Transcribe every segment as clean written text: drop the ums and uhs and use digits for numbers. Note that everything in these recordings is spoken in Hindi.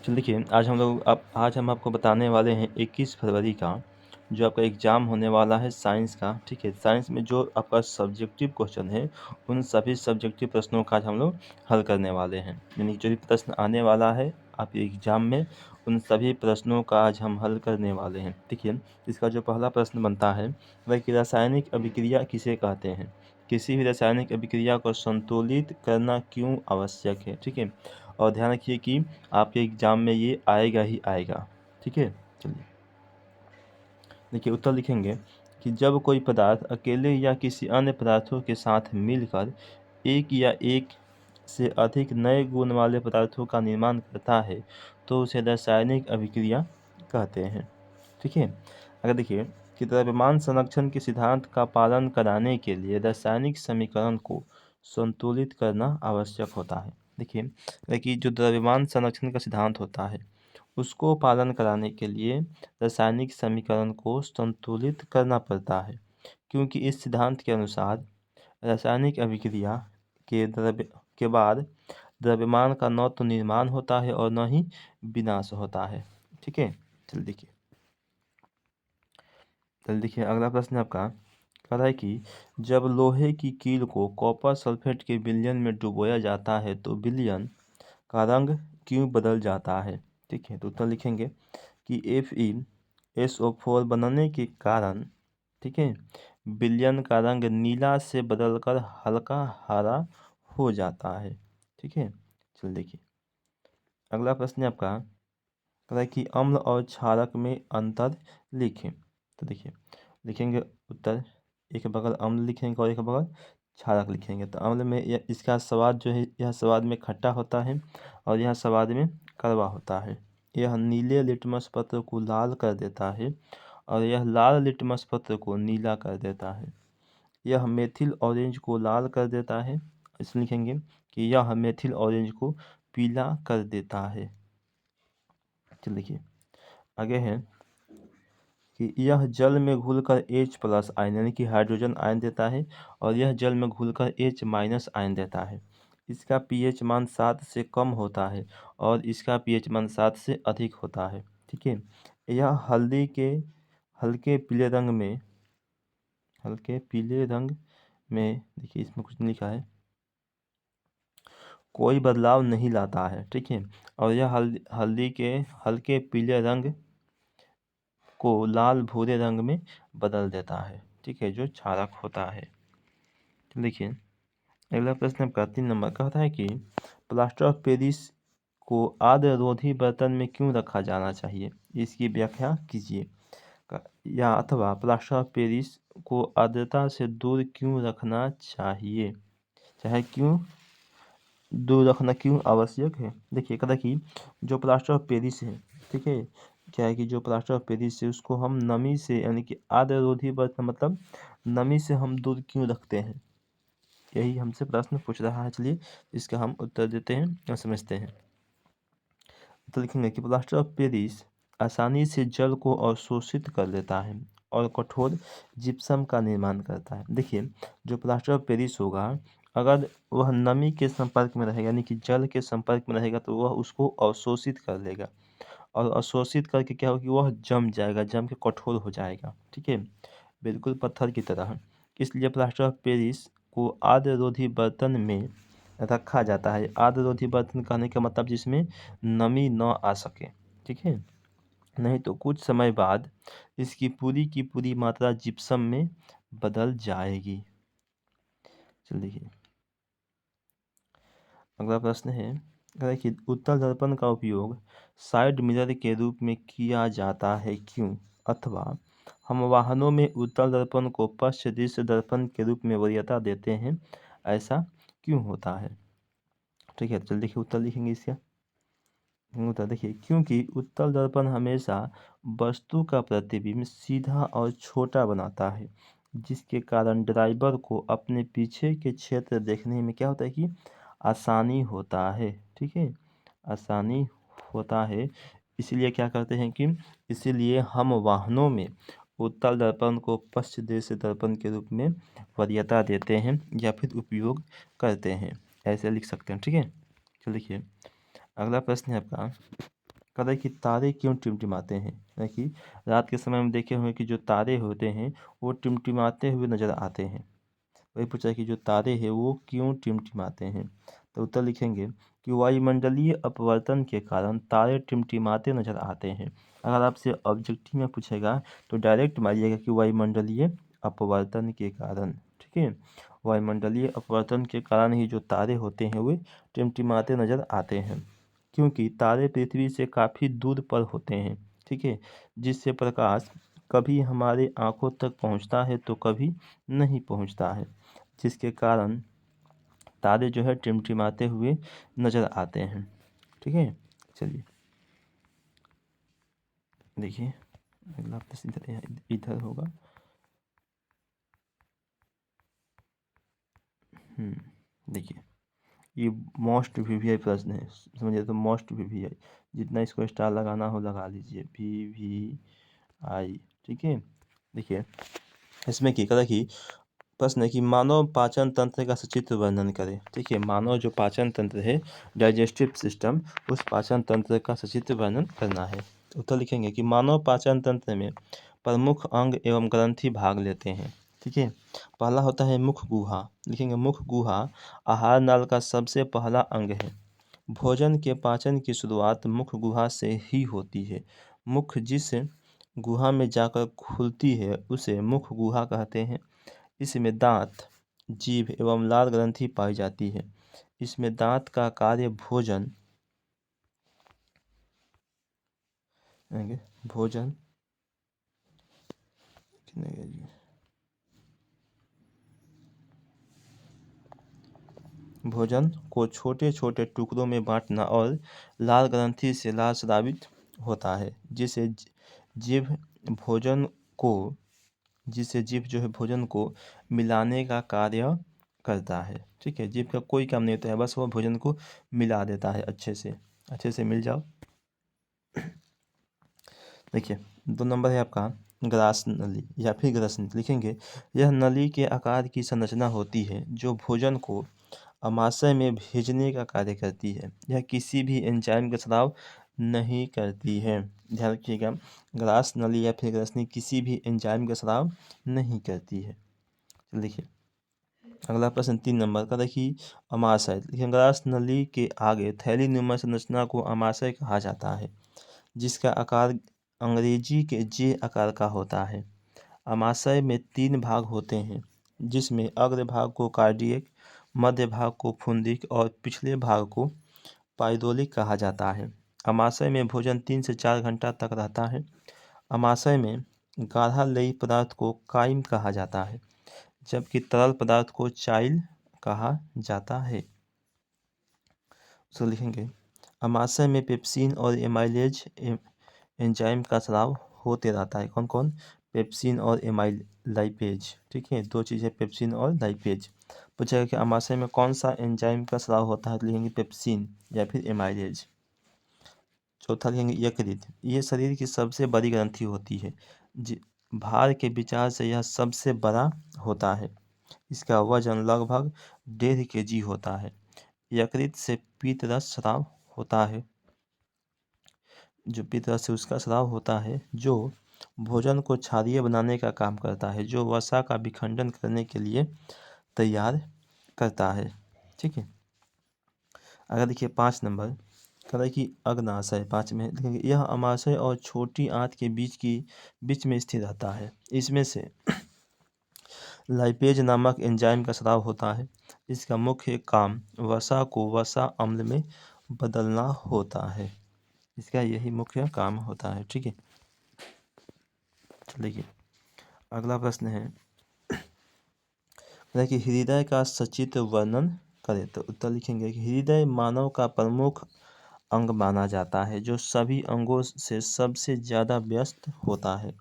चलिए देखिए, आज हम आपको बताने वाले हैं 21 फरवरी का जो आपका एग्ज़ाम होने वाला है साइंस का, ठीक है? साइंस में जो आपका सब्जेक्टिव क्वेश्चन है, उन सभी सब्जेक्टिव प्रश्नों का आज हम लोग हल करने वाले हैं। यानी जो भी प्रश्न आने वाला है आपके एग्ज़ाम में, उन सभी प्रश्नों का आज हम हल करने वाले हैं। देखिए, इसका जो पहला प्रश्न बनता है, वह कि रासायनिक अभिक्रिया किसे कहते हैं? किसी भी रासायनिक अभिक्रिया को संतुलित करना क्यों आवश्यक है? ठीक है? और ध्यान रखिए कि आपके एग्ज़ाम में ये आएगा ही आएगा, ठीक है? चलिए, देखिए उत्तर लिखेंगे कि जब कोई पदार्थ अकेले या किसी अन्य पदार्थों के साथ मिलकर एक या एक से अधिक नए गुण वाले पदार्थों का निर्माण करता है, तो उसे रासायनिक अभिक्रिया कहते हैं, ठीक है? अगर देखिए कि द्रव्यमान संरक्षण के सिद्धांत का पालन कराने के लिए रासायनिक समीकरण को संतुलित करना आवश्यक होता है। देखिए कि जो द्रव्यमान संरक्षण का सिद्धांत होता है, उसको पालन कराने के लिए रासायनिक समीकरण को संतुलित करना पड़ता है, क्योंकि इस सिद्धांत के अनुसार रासायनिक अभिक्रिया के बाद द्रव्यमान का न तो निर्माण होता है और न ही विनाश होता है, ठीक है? चलिए देखिए अगला प्रश्न है आपका, कह रहा है कि जब लोहे की कील को कॉपर सल्फेट के विलयन में डुबोया जाता है तो विलयन का रंग क्यों बदल जाता है? ठीक है, तो उत्तर लिखेंगे कि FeSO4 बनने के कारण, ठीक है, विलयन का रंग नीला से बदलकर हल्का हरा हो जाता है, ठीक है? चलिए देखिए अगला प्रश्न है आपका, कह रहा है कि अम्ल और क्षारक में अंतर लिखें। तो देखिए लिखेंगे उत्तर, एक बगल अम्ल लिखेंगे और एक बगल क्षारक लिखेंगे। तो अम्ल में इसका स्वाद जो है, यह स्वाद में खट्टा होता है और यह स्वाद में कड़वा होता है। यह नीले लिटमस पत्र को लाल कर देता है और यह लाल लिटमस पत्र को नीला कर देता है। यह मेथिल ऑरेंज को लाल कर देता है, इसलिए लिखेंगे कि यह मेथिल ऑरेंज को पीला कर देता है। चलिए देखिए आगे है कि यह जल में घुलकर H+ आयन यानी कि हाइड्रोजन आयन देता है और यह जल में घुलकर H- आयन देता है। इसका pH मान 7 से कम होता है और इसका pH मान 7 से अधिक होता है, ठीक है? यह हल्दी के हल्के पीले रंग में देखिए इसमें कुछ नहीं लिखा है, कोई बदलाव नहीं लाता है, ठीक है? और यह हल्दी के हल्के पीले रंग को लाल भूरे रंग में बदल देता है, ठीक है, जो क्षारक होता है। तो देखिए अगला प्रश्न आपका 3 नंबर कहता है कि प्लास्टर ऑफ पेरिस को आद्ररोधी बर्तन में क्यों रखा जाना चाहिए? इसकी व्याख्या कीजिए। या अथवा प्लास्टर ऑफ पेरिस को आर्द्रता से दूर क्यों रखना चाहिए, चाहे क्यों दूर रखना क्यों आवश्यक है? देखिए कहता है कि जो प्लास्टर ऑफ पेरिस है, ठीक है, क्या है कि जो प्लास्टर ऑफ पेरिस है उसको हम नमी से यानी कि आद्ररोधी बर्तन मतलब नमी से हम दूर क्यों रखते हैं, यही हमसे प्रश्न पूछ रहा है। चलिए इसका हम उत्तर देते हैं और समझते हैं। तो लिखेंगे कि प्लास्टर ऑफ पेरिस आसानी से जल को अवशोषित कर लेता है और कठोर जिप्सम का निर्माण करता है। देखिए जो प्लास्टर ऑफ पेरिस होगा, अगर वह नमी के संपर्क में रहेगा यानी कि जल के संपर्क में रहेगा तो वह उसको अवशोषित कर लेगा और अवशोषित करके क्या होगा कि वह जम जाएगा, जम के कठोर हो जाएगा, ठीक है, बिल्कुल पत्थर की तरह। इसलिए प्लास्टर ऑफ पेरिस को आद्ररोधी बर्तन में रखा जाता है। आद्ररोधी बर्तन कहने का मतलब जिसमें नमी न आ सके, ठीक है, नहीं तो कुछ समय बाद इसकी पूरी की पूरी मात्रा जिप्सम में बदल जाएगी। चलिए देखिए अगला प्रश्न है, कह रहा है कि उत्तल दर्पण का उपयोग साइड मिरर के रूप में किया जाता है क्यों? अथवा हम वाहनों में उत्तल दर्पण को पश्च दृश्य दर्पण के रूप में वरीयता देते हैं, ऐसा क्यों होता है? ठीक है, चलिए देखिए उत्तर लिखेंगे इसका। उत्तर देखिए क्योंकि उत्तल दर्पण हमेशा वस्तु का प्रतिबिंब सीधा और छोटा बनाता है, जिसके कारण ड्राइवर को अपने पीछे के क्षेत्र देखने में क्या होता है कि आसानी होता है, ठीक है, आसानी होता है। इसलिए क्या करते हैं कि इसीलिए हम वाहनों में उत्तल दर्पण को पश्च दृश्य दर्पण के रूप में वरीयता देते हैं या फिर उपयोग करते हैं, ऐसे लिख सकते हैं, ठीक है। चलिए देखिए अगला प्रश्न है आपका, कहता है कि तारे क्यों टिमटिमाते हैं। यानी कि रात के समय हम देखे हुए कि जो तारे होते हैं वो टिमटिमाते हुए नजर आते हैं। वही पूछा है कि जो तारे हैं वो क्यों टिमटिमाते हैं। तो उत्तर लिखेंगे कि वायुमंडलीय अपवर्तन के कारण तारे टिमटिमाते नजर आते हैं। अगर आपसे ऑब्जेक्टिव में पूछेगा तो डायरेक्ट मारिएगा कि वायुमंडलीय अपवर्तन के कारण। ठीक है, वायुमंडलीय अपवर्तन के कारण ही जो तारे होते हैं वे टिमटिमाते नजर आते हैं, क्योंकि तारे पृथ्वी से काफ़ी दूर पर होते हैं। ठीक है, जिससे प्रकाश कभी हमारे आंखों तक पहुंचता है तो कभी नहीं पहुंचता है, जिसके कारण तारे जो है टिमटिमाते हुए नजर आते हैं। ठीक है, चलिए देखिए अगला प्रश्न इधर होगा। देखिए ये मोस्ट वीवीआई प्रश्न है, समझिए तो मोस्ट वीवीआई, जितना इसको स्टार लगाना हो लगा लीजिए, वीवीआई। ठीक है, देखिए इसमें की करा कि प्रश्न है कि मानव पाचन तंत्र का सचित्र वर्णन करें। ठीक है, मानव जो पाचन तंत्र है, डाइजेस्टिव सिस्टम, उस पाचन तंत्र का सचित्र वर्णन करना है। तो उत्तर लिखेंगे कि मानव पाचन तंत्र में प्रमुख अंग एवं ग्रंथि भाग लेते हैं। ठीक है, पहला होता है मुख गुहा। लिखेंगे मुख गुहा आहार नाल का सबसे पहला अंग है। भोजन के पाचन की शुरुआत मुख गुहा से ही होती है। मुख जिस गुहा में जाकर खुलती है उसे मुख गुहा कहते हैं। इसमें दांत, जीभ एवं लाल ग्रंथि पाई जाती है। इसमें दांत का कार्य भोजन भोजन भोजन को छोटे छोटे टुकड़ों में बांटना और लाल ग्रंथि से लाल स्रावित होता है, जीभ भोजन को जिससे जीभ जो है भोजन को मिलाने का कार्य करता है। ठीक है, जीभ का कोई काम नहीं होता है, बस वो भोजन को मिला देता है, अच्छे से मिल जाओ। देखिए 2 नंबर है आपका ग्रास नली या फिर ग्रस नली। लिखेंगे यह नली के आकार की संरचना होती है जो भोजन को अमाशय में भेजने का कार्य करती है। यह किसी भी एंजाइम का स्राव नहीं करती है। ध्यान रखिएगा, ग्रास नली या फिर ग्रसनी किसी भी एंजाइम का स्राव नहीं करती है। देखिए अगला प्रश्न 3 नंबर का देखिए अमाशय। देखिए ग्रास नली के आगे थैलीनुमा संरचना को अमाशय कहा जाता है, जिसका आकार अंग्रेजी के जे आकार का होता है। अमाशय में 3 भाग होते हैं, जिसमें अग्र भाग को कार्डियक, मध्य भाग को फुंदिक और पिछले भाग को पाइरोलिक कहा जाता है। अमाशय में भोजन 3 से 4 घंटा तक रहता है। अमाशय में गाढ़ा लेयी पदार्थ को काइम कहा जाता है, जबकि तरल पदार्थ को चाइल कहा जाता है। तो लिखेंगे अमाशय में पेप्सिन और एमाइलेज एंजाइम का स्राव होते रहता है। कौन कौन? पेप्सिन और लाइपेज। ठीक है, 2 चीज़ें पेप्सिन और लाइपेज। पूछेगा कि अमाशय में कौन सा एंजाइम का स्राव होता है, तो लिखेंगे पेप्सिन या फिर एमाइलेज। चौथा लिखेंगे यकृत। ये शरीर की सबसे बड़ी ग्रंथि होती है। भार के विचार से यह सबसे बड़ा होता है। इसका वजन लगभग 1.5 kg होता है। यकृत से पीत रस स्राव होता है, जो पीत रस से उसका स्राव होता है, जो भोजन को क्षारीय बनाने का काम करता है, जो वसा का विखंडन करने के लिए तैयार करता है। ठीक है, अगर देखिए 5 नंबर कहता है कि अग्नाशय। 5 में देखेंगे यह अमाशय और छोटी आंत के बीच में स्थित रहता है। इसमें से लाइपेज नामक एंजाइम का स्राव होता है। इसका मुख्य काम वसा को वसा अम्ल में बदलना होता है। इसका यही मुख्य काम होता है। ठीक है, देखिए अगला प्रश्न है कि हृदय का सचित्र वर्णन करें। तो उत्तर लिखेंगे कि हृदय मानव का प्रमुख अंग माना जाता है, जो सभी अंगों से सबसे ज़्यादा व्यस्त होता है।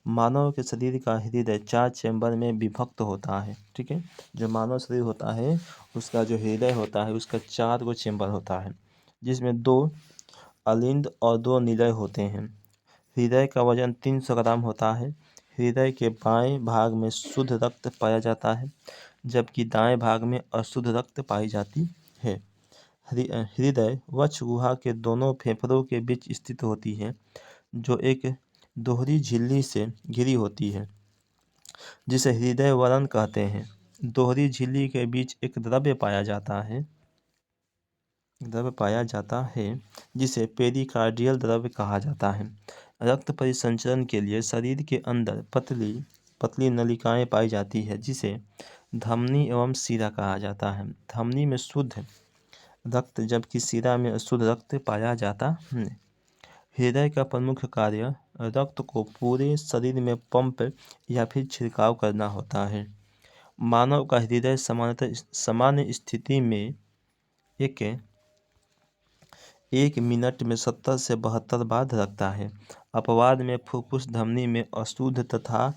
मानव के शरीर का हृदय 4 चैम्बर में विभक्त होता है। ठीक है, जो मानव शरीर होता है उसका जो हृदय होता है उसका 4 गो चैम्बर होता है, जिसमें 2 अलिंद और 2 निलय होते हैं। हृदय का वजन 300 ग्राम होता है। हृदय के बाएं भाग में शुद्ध रक्त पाया जाता है, जबकि दाएं भाग में अशुद्ध रक्त पाई जाती है। हृदय वक्ष गुहा के दोनों फेफड़ों के बीच स्थित होती है, जो एक दोहरी झिल्ली से घिरी होती है, जिसे हृदय वलन कहते हैं। दोहरी झिल्ली के बीच एक द्रव्य पाया जाता है जिसे पेरिकार्डियल द्रव्य कहा जाता है। रक्त परिसंचरण के लिए शरीर के अंदर पतली पतली नलिकाएं पाई जाती है, जिसे धमनी एवं शिरा कहा जाता है। धमनी में शुद्ध रक्त जबकि शिरा में अशुद्ध रक्त पाया जाता है। हृदय का प्रमुख कार्य रक्त को पूरे शरीर में पंप या फिर छिड़काव करना होता है। मानव का हृदय सामान्य स्थिति में एक मिनट में 70 से 72 बार धड़कता है। अपवाद में फुफ्फुस धमनी में अशुद्ध तथा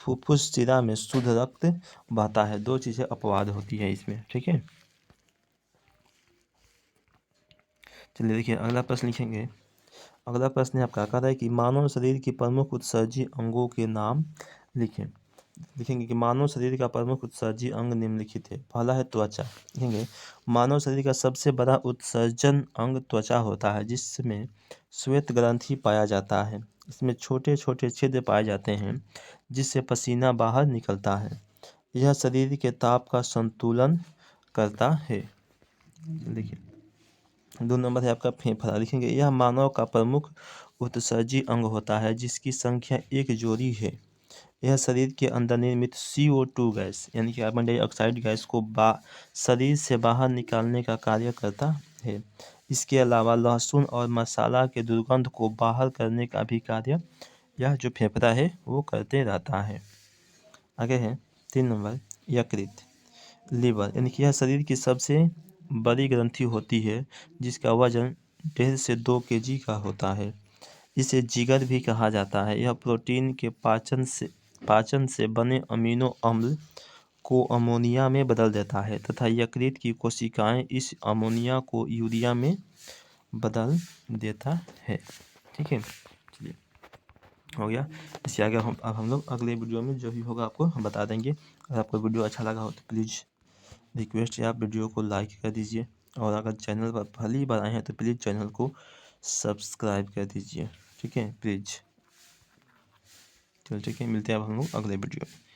फुफ्फुस शिरा में शुद्ध रक्त बहता है। दो चीज़ें अपवाद होती है इसमें, ठीक है। चलिए देखिए अगला प्रश्न लिखेंगे। अगला प्रश्न आपका कह रहा है कि मानव शरीर की प्रमुख उत्सर्जी अंगों के नाम लिखें। लिखेंगे कि मानव शरीर का प्रमुख उत्सर्जी अंग निम्नलिखित है। पहला है त्वचा। लिखेंगे मानव शरीर का सबसे बड़ा उत्सर्जन अंग त्वचा होता है, जिसमें श्वेत ग्रंथि पाया जाता है। इसमें छोटे छोटे छिद्र पाए जाते हैं, जिससे पसीना बाहर निकलता है। यह शरीर के ताप का संतुलन करता है। देखिए 2 नंबर है आपका फेफड़ा। लिखेंगे यह मानव का प्रमुख उत्सर्जी अंग होता है, जिसकी संख्या 1 जोड़ी है। यह शरीर के अंदर निर्मित CO2 गैस यानी कि कार्बन डाइऑक्साइड गैस को शरीर से बाहर निकालने का कार्य करता है। इसके अलावा लहसुन और मसाला के दुर्गंध को बाहर करने का भी कार्य यह जो फेफड़ा है वो करते रहता है। आगे है 3 नंबर यकृत। लीवर यानी कि यह शरीर की सबसे बड़ी ग्रंथि होती है, जिसका वजन 1.5 से 2 kg का होता है। इसे जिगर भी कहा जाता है। यह प्रोटीन के पाचन से बने अमीनो अम्ल को अमोनिया में बदल देता है तथा यकृत की कोशिकाएं इस अमोनिया को यूरिया में बदल देता है। ठीक है, चलिए हो गया। इससे आगे हम लोग अगले वीडियो में जो भी होगा आपको हम बता देंगे। अगर आपको वीडियो अच्छा लगा हो तो प्लीज़ रिक्वेस्ट है आप वीडियो को लाइक कर दीजिए, और अगर चैनल पर पहली बार आए हैं तो प्लीज़ चैनल को सब्सक्राइब कर दीजिए। ठीक है प्लीज़। चलो ठीक है, मिलते हैं अब हम लोग अगले वीडियो में।